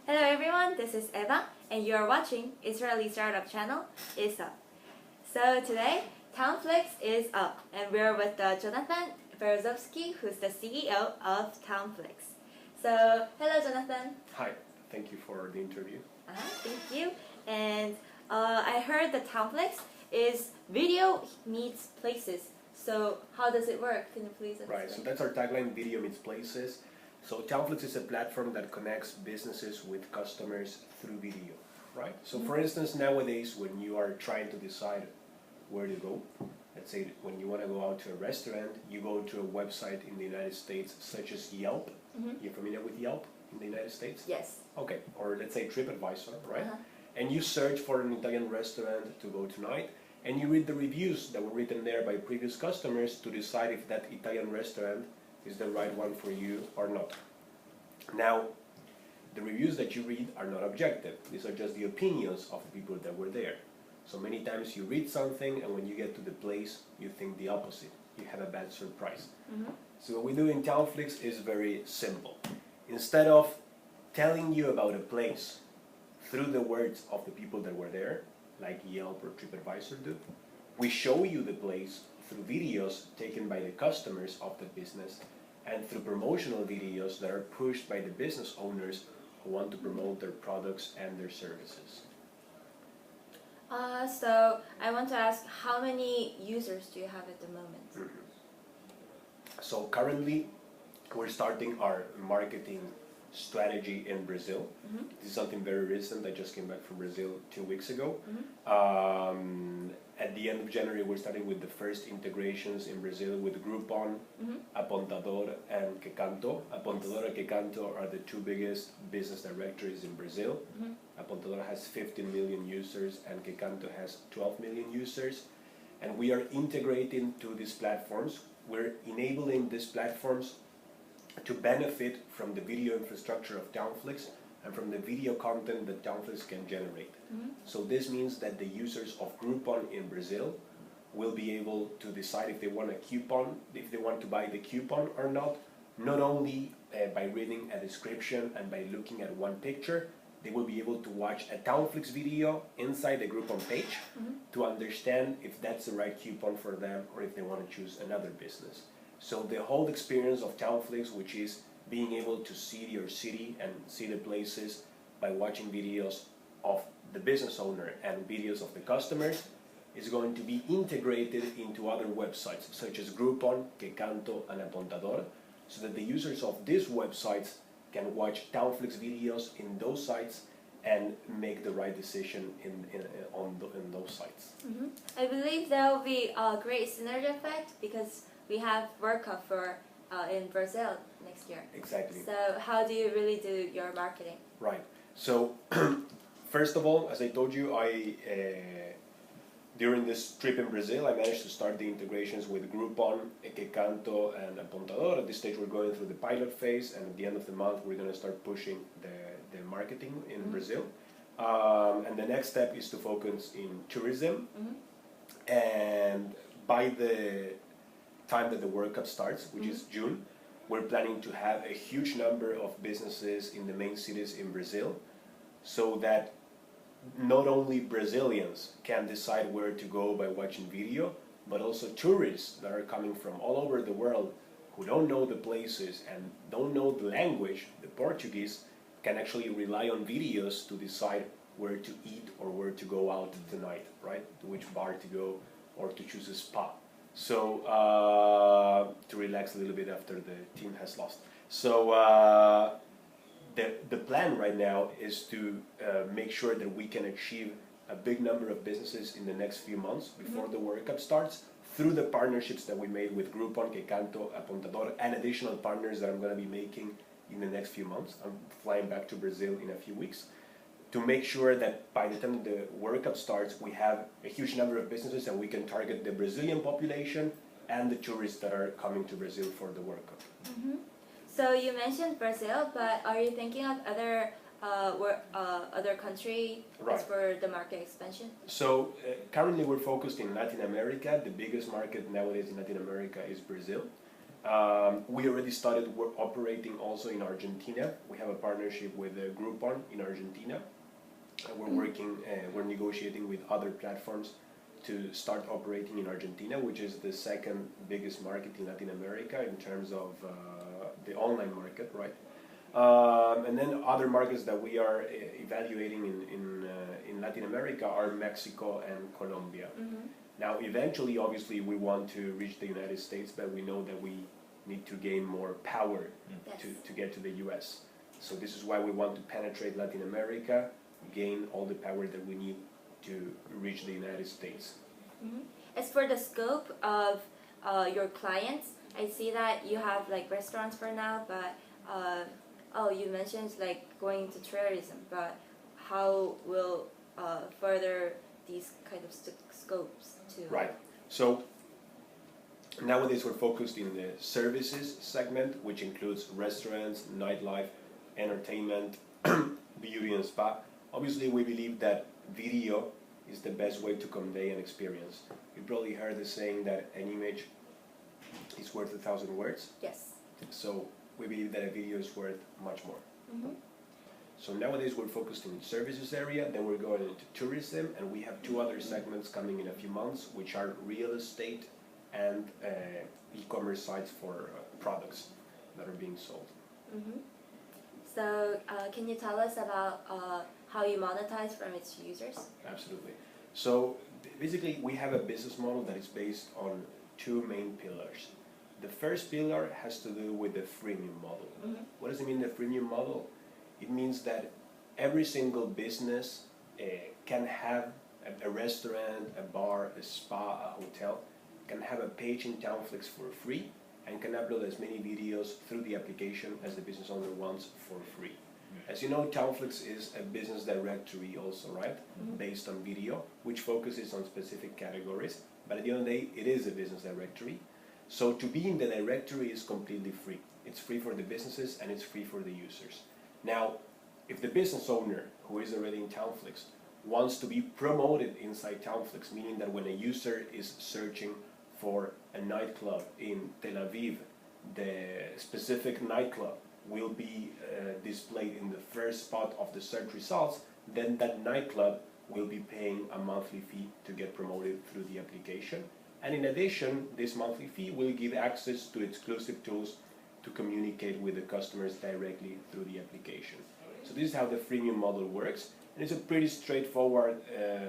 Hello everyone, this is Eva and you are watching Israeli startup channel ISUP. So today, TownFlix is up and we're with Jonatan Berezovsky, who's the CEO of TownFlix. So, hello Jonatan. Hi, thank you for the interview. Thank you. And I heard that TownFlix is video meets places. So how does it work? Can you please explain? Right, so that's our tagline, video meets places. So TownFlix is a platform that connects businesses with customers through video, right? So for instance, nowadays when you are trying to decide where to go, let's say when you want to go out to a restaurant, you go to a website in the United States such as Yelp. You're familiar with Yelp in the United States? Yes. Okay, or let's say TripAdvisor, right? And you search for an Italian restaurant to go tonight, and you read the reviews that were written there by previous customers to decide if that Italian restaurant is the right one for you or not. Now, the reviews that you read are not objective. These are just the opinions of the people that were there. So many times you read something and when you get to the place, you think the opposite. You have a bad surprise. So what we do in TownFlix is very simple. Instead of telling you about a place through the words of the people that were there, like Yelp or TripAdvisor do, we show you the place through videos taken by the customers of the business and through promotional videos that are pushed by the business owners who want to promote their products and their services. So I want to ask, how many users do you have at the moment? So currently we're starting our marketing strategy in Brazil. This is something very recent. I just came back from Brazil 2 weeks ago. At the end of January, we're starting with the first integrations in Brazil with Groupon, Apontador, and Quecanto. Apontador and Quecanto are the two biggest business directories in Brazil. Apontador has 15 million users and Quecanto has 12 million users. And we are integrating to these platforms. We're enabling these platforms to benefit from the video infrastructure of TownFlix and from the video content that TownFlix can generate. So this means that the users of Groupon in Brazil will be able to decide if they want a coupon, if they want to buy the coupon or not only by reading a description and by looking at one picture. They will be able to watch a TownFlix video inside the Groupon page to understand if that's the right coupon for them or if they want to choose another business. So the whole experience of TownFlix, which is being able to see your city and see the places by watching videos of the business owner and videos of the customers, is going to be integrated into other websites such as Groupon, Quecanto, and Apontador, so that the users of these websites can watch TownFlix videos in those sites and make the right decision on those sites. I believe there will be a great synergy effect because we have World Cup in Brazil next year. Exactly. So how do you really do your marketing? Right. So first of all, as I told you, during this trip in Brazil, I managed to start the integrations with Groupon, Quecanto, and Apontador. At this stage, we're going through the pilot phase, and at the end of the month, we're going to start pushing the marketing in Brazil. And the next step is to focus in tourism. And by the time that the World Cup starts, which is June, we're planning to have a huge number of businesses in the main cities in Brazil, so that not only Brazilians can decide where to go by watching video, but also tourists that are coming from all over the world who don't know the places and don't know the language, the Portuguese, can actually rely on videos to decide where to eat or where to go out tonight, right? To which bar to go or to choose a spa. So, to relax a little bit after the team has lost. So, the plan right now is to make sure that we can achieve a big number of businesses in the next few months before the World Cup starts through the partnerships that we made with Groupon, Quecanto, Apontador, and additional partners that I'm going to be making in the next few months. I'm flying back to Brazil in a few weeks to make sure that by the time the World Cup starts, we have a huge number of businesses and we can target the Brazilian population and the tourists that are coming to Brazil for the World Cup. So you mentioned Brazil, but are you thinking of other country as for the market expansion? So currently we're focused in Latin America. The biggest market nowadays in Latin America is Brazil. We already started operating also in Argentina. We have a partnership with Groupon in Argentina. And we're negotiating with other platforms to start operating in Argentina, which is the second biggest market in Latin America in terms of the online market, right? And then other markets that we are evaluating in Latin America are Mexico and Colombia. Now, eventually, obviously, we want to reach the United States, but we know that we need to gain more power to get to the US. So this is why we want to penetrate Latin America, gain all the power that we need to reach the United States. As for the scope of your clients, I see that you have like restaurants for now, but you mentioned like going to tourism, but how will further these kind of scopes to... Right. So nowadays we're focused in the services segment, which includes restaurants, nightlife, entertainment, beauty and spa. Obviously, we believe that video is the best way to convey an experience. You probably heard the saying that an image is worth 1,000 words. Yes. So we believe that a video is worth much more. So nowadays we're focused in the services area, then we're going into tourism, and we have two other segments coming in a few months, which are real estate and e-commerce sites for products that are being sold. So can you tell us about how you monetize from its users? Absolutely. So basically we have a business model that is based on two main pillars. The first pillar has to do with the freemium model. What does it mean, the freemium model? It means that every single business can have a restaurant, a bar, a spa, a hotel, can have a page in TownFlix for free and can upload as many videos through the application as the business owner wants for free. As you know, TownFlix is a business directory also, right? Based on video, which focuses on specific categories, but at the end of the day, it is a business directory. So to be in the directory is completely free. It's free for the businesses and it's free for the users. Now, if the business owner, who is already in TownFlix, wants to be promoted inside TownFlix, meaning that when a user is searching for a nightclub in Tel Aviv, the specific nightclub will be displayed in the first spot of the search results, then that nightclub will be paying a monthly fee to get promoted through the application. And in addition, this monthly fee will give access to exclusive tools to communicate with the customers directly through the application. So this is how the freemium model works. And it's a pretty straightforward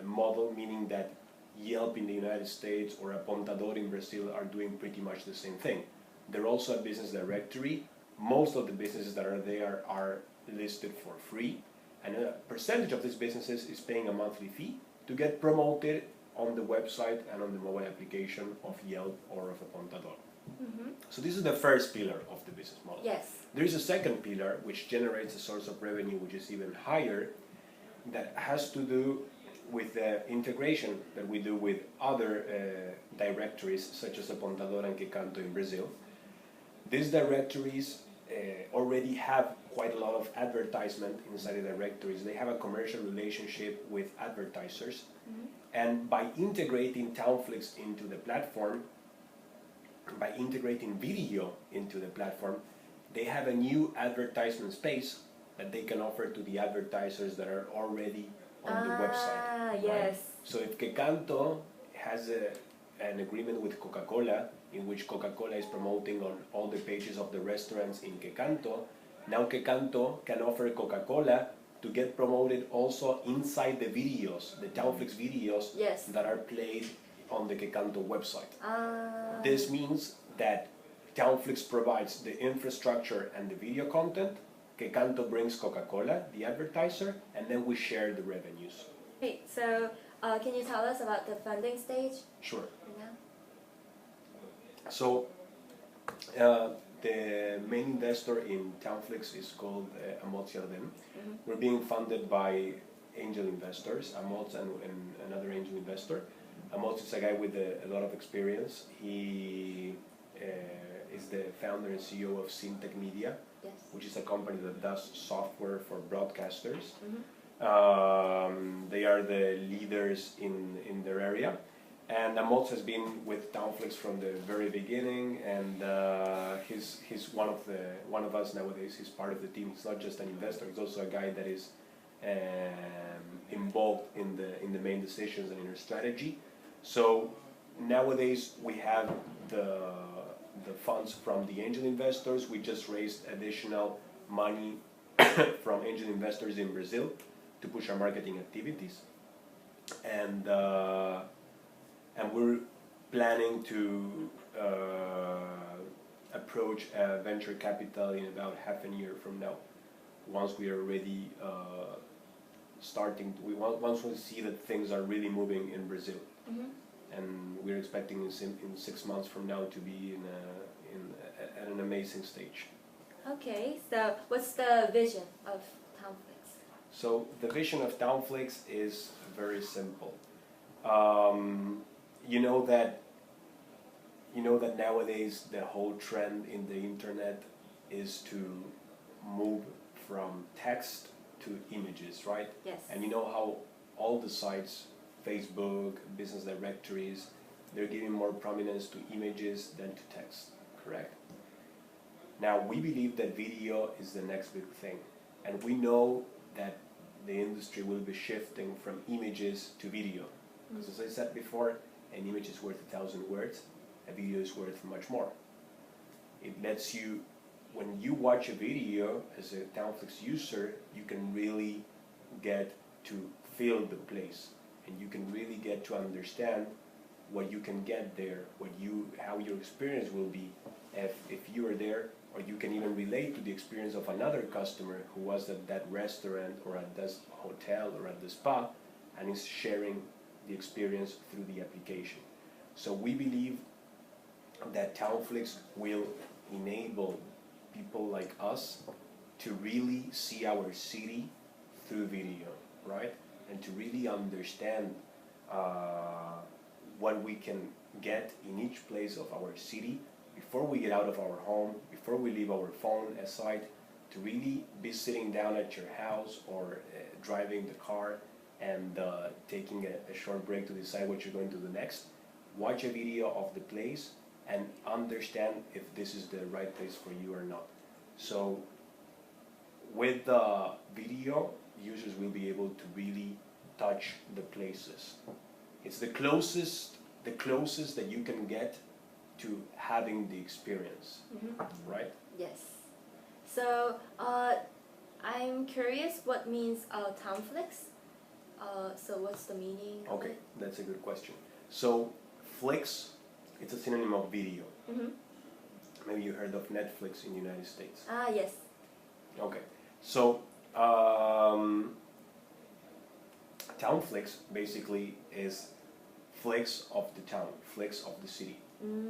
model, meaning that Yelp in the United States or Apontador in Brazil are doing pretty much the same thing. They're also a business directory. Most of the businesses that are there are listed for free. And a percentage of these businesses is paying a monthly fee to get promoted on the website and on the mobile application of Yelp or of Apontador. So this is the first pillar of the business model. Yes. There is a second pillar which generates a source of revenue which is even higher, that has to do with the integration that we do with other directories such as Apontador and Quecanto in Brazil. These directories already have quite a lot of advertisement inside the directories. They have a commercial relationship with advertisers, and by integrating TownFlix into the platform, by integrating video into the platform, they have a new advertisement space that they can offer to the advertisers that are already on the website. Right? Yes. So if Quecanto has an agreement with Coca-Cola, in which Coca-Cola is promoting on all the pages of the restaurants in Quecanto, now Quecanto can offer Coca-Cola to get promoted also inside the videos, the TownFlix videos that are played on the Quecanto website. This means that TownFlix provides the infrastructure and the video content, Quecanto brings Coca-Cola, the advertiser, and then we share the revenues. Wait, so can you tell us about the funding stage? Sure. Yeah. So the main investor in TownFlix is called Amoz Yarden. We're being funded by angel investors, Amoz and another angel investor. Amoz is a guy with a lot of experience. He is the founder and CEO of Syntech Media, which is a company that does software for broadcasters. They are the leaders in their area. And Amos has been with TownFlix from the very beginning, and he's one of us nowadays. He's part of the team. He's not just an investor. He's also a guy that is involved in the main decisions and in our strategy. So nowadays we have the funds from the angel investors. We just raised additional money from angel investors in Brazil to push our marketing activities, and we're planning to approach venture capital in about half a year from now. Once we are already once we see that things are really moving in Brazil, and we're expecting in 6 months from now to be at an amazing stage. Okay, so what's the vision of TownFlix? So the vision of TownFlix is very simple. You know that nowadays the whole trend in the internet is to move from text to images, right? Yes. And you know how all the sites, Facebook, business directories, they're giving more prominence to images than to text, correct? Now we believe that video is the next big thing, and we know that the industry will be shifting from images to video. Because as I said before, an image is worth 1,000 words, a video is worth much more. It lets you, when you watch a video as a TownFlix user, you can really get to feel the place, and you can really get to understand what you can get there, how your experience will be if you are there, or you can even relate to the experience of another customer who was at that restaurant or at this hotel or at the spa and is sharing the experience through the application. So we believe that TownFlix will enable people like us to really see our city through video, right? And to really understand what we can get in each place of our city before we get out of our home, before we leave our phone aside, to really be sitting down at your house or driving the car and taking a short break to decide what you're going to do next. Watch a video of the place and understand if this is the right place for you or not. So with the video, users will be able to really touch the places. It's the closest that you can get to having the experience, right? Yes. So I'm curious what means TownFlix. So what's the meaning of Okay, it? that's a good question. So Flix, it's a synonym of video. Maybe you heard of Netflix in the United States. Ah, yes. Okay, so TownFlix basically is Flix of the town, Flix of the city.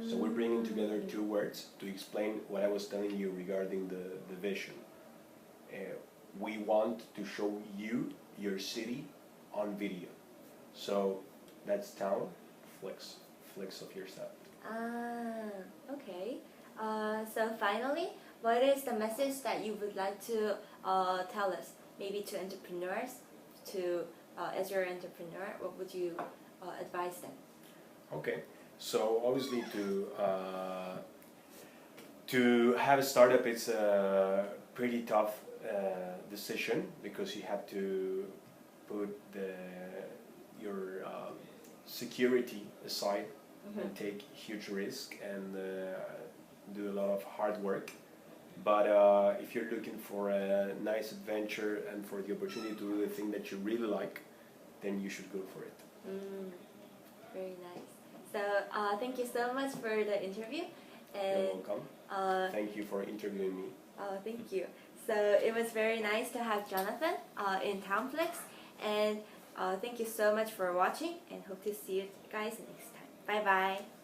So we're bringing together two words to explain what I was telling you regarding the vision. We want to show you your city on video. So that's Town, Flix of yourself. Ah, okay. So finally, what is the message that you would like to tell us? Maybe to entrepreneurs, as you're an entrepreneur, what would you advise them? Okay, so obviously to have a startup, it's a pretty tough decision, because you have to put your security aside and take huge risk and do a lot of hard work. But if you're looking for a nice adventure and for the opportunity to do the thing that you really like, then you should go for it. Very nice. So thank you so much for the interview. And, you're welcome. Thank you for interviewing me. Thank you. So it was very nice to have Jonatan in TownFlix, and thank you so much for watching, and hope to see you guys next time. Bye bye.